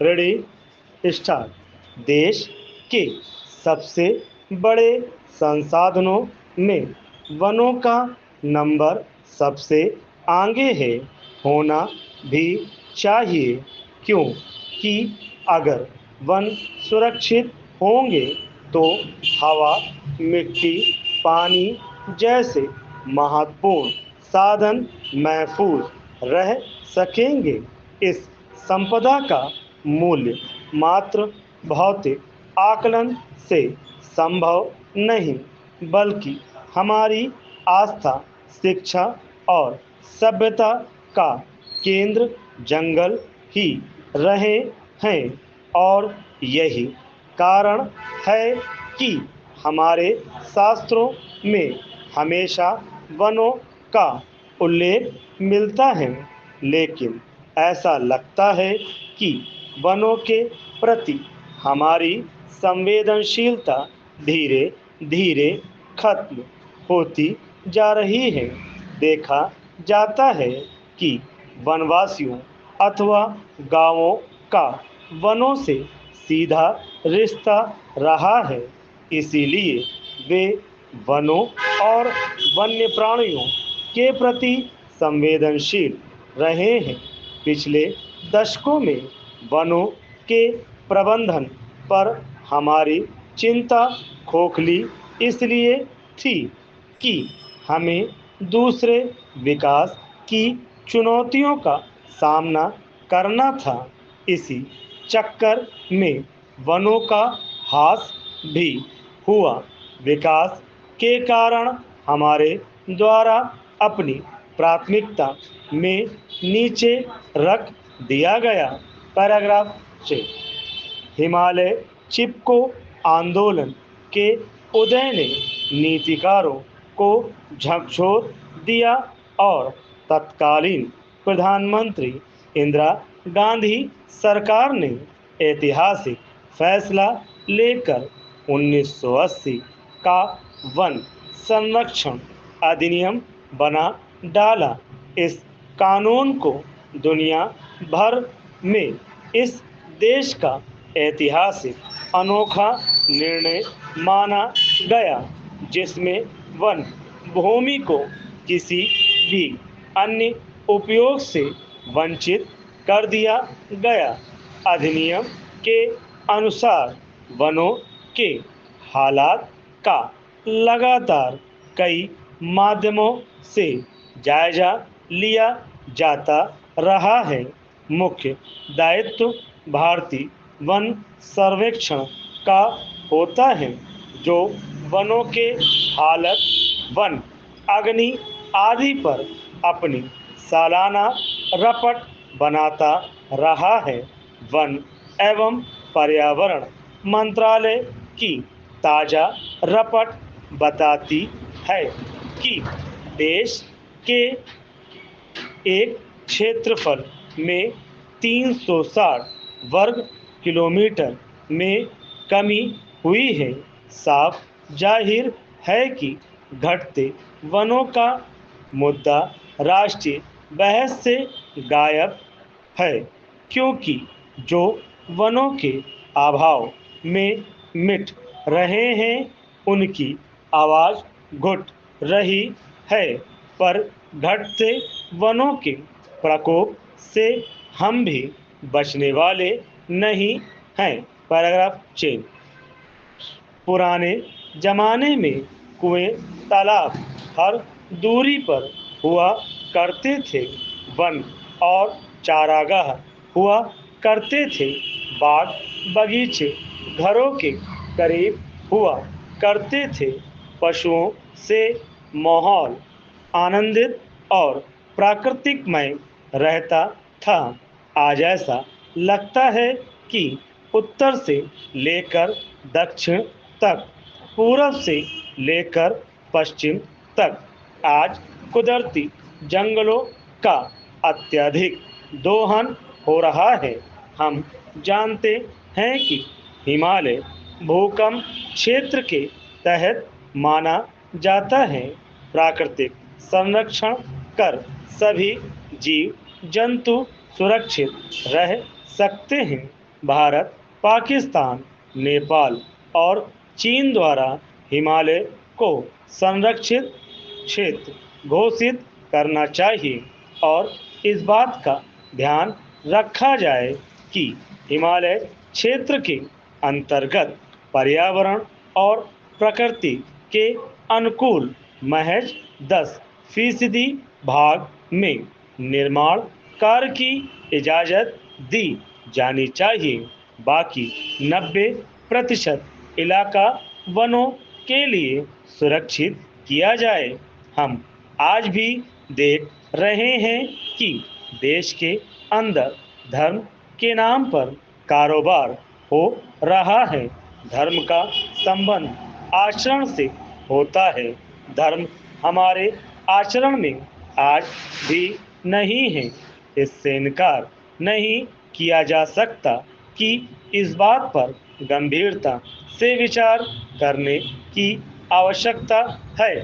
Ready start. देश के सबसे बड़े संसाधनों में वनों का नंबर सबसे आगे है, होना भी चाहिए, क्योंकि अगर वन सुरक्षित होंगे तो हवा, मिट्टी, पानी जैसे महत्वपूर्ण साधन महफूज रह सकेंगे। इस संपदा का मूल्य मात्र भौतिक आकलन से संभव नहीं, बल्कि हमारी आस्था, शिक्षा और सभ्यता का केंद्र जंगल ही रहे हैं। और यही कारण है कि हमारे शास्त्रों में हमेशा वनों का उल्लेख मिलता है। लेकिन ऐसा लगता है कि वनों के प्रति हमारी संवेदनशीलता धीरे धीरे खत्म होती जा रही है। देखा जाता है कि वनवासियों अथवा गांवों का वनों से सीधा रिश्ता रहा है, इसीलिए वे वनों और वन्य प्राणियों के प्रति संवेदनशील रहे हैं। पिछले दशकों में वनों के प्रबंधन पर हमारी चिंता खोखली इसलिए थी कि हमें दूसरे विकास की चुनौतियों का सामना करना था। इसी चक्कर में वनों का ह्रास भी हुआ। विकास के कारण हमारे द्वारा अपनी प्राथमिकता में नीचे रख दिया गया। पैराग्राफ 6। हिमालय चिपको आंदोलन के उदय ने नीतिकारों को झकझोर दिया और तत्कालीन प्रधानमंत्री इंदिरा गांधी सरकार ने ऐतिहासिक फैसला लेकर 1980 का वन संरक्षण अधिनियम बना डाला। इस कानून को दुनिया भर में इस देश का ऐतिहासिक अनोखा निर्णय माना गया, जिसमें वन भूमि को किसी भी अन्य उपयोग से वंचित कर दिया गया। अधिनियम के अनुसार वनों के हालात का लगातार कई माध्यमों से जायजा लिया जाता रहा है। मुख्य दायित्व भारतीय वन सर्वेक्षण का होता है, जो वनों के हालत, वन अग्नि आदि पर अपनी सालाना रपट बनाता रहा है। वन एवं पर्यावरण मंत्रालय की ताज़ा रपट बताती है कि देश के एक क्षेत्रफल में 360 वर्ग किलोमीटर में कमी हुई है। साफ जाहिर है कि घटते वनों का मुद्दा राष्ट्रीय बहस से गायब है, क्योंकि जो वनों के अभाव में मिट रहे हैं, उनकी आवाज़ घुट रही है। पर घटते वनों के प्रकोप से हम भी बचने वाले नहीं हैं। पैराग्राफ 6। पुराने जमाने में कुएं, तालाब हर दूरी पर हुआ करते थे। वन और चारागाह हुआ करते थे। बाग बगीचे घरों के करीब हुआ करते थे। पशुओं से माहौल आनंदित और प्राकृतिकमय रहता था। आज ऐसा लगता है कि उत्तर से लेकर दक्षिण तक, पूरब से लेकर पश्चिम तक आज कुदरती जंगलों का अत्यधिक दोहन हो रहा है। हम जानते हैं कि हिमालय भूकंप क्षेत्र के तहत माना जाता है। प्राकृतिक संरक्षण कर सभी जीव जंतु सुरक्षित रह सकते हैं। भारत, पाकिस्तान, नेपाल और चीन द्वारा हिमालय को संरक्षित क्षेत्र घोषित करना चाहिए और इस बात का ध्यान रखा जाए कि हिमालय क्षेत्र के अंतर्गत पर्यावरण और प्रकृति के अनुकूल महज 10% भाग में निर्माण कार्य की इजाज़त दी जानी चाहिए। बाकी 90% इलाका वनों के लिए सुरक्षित किया जाए। हम आज भी देख रहे हैं कि देश के अंदर धर्म के नाम पर कारोबार हो रहा है। धर्म का संबंध आचरण से होता है। धर्म हमारे आचरण में आज भी नहीं है। इससे इनकार नहीं किया जा सकता कि इस बात पर गंभीरता से विचार करने की आवश्यकता है।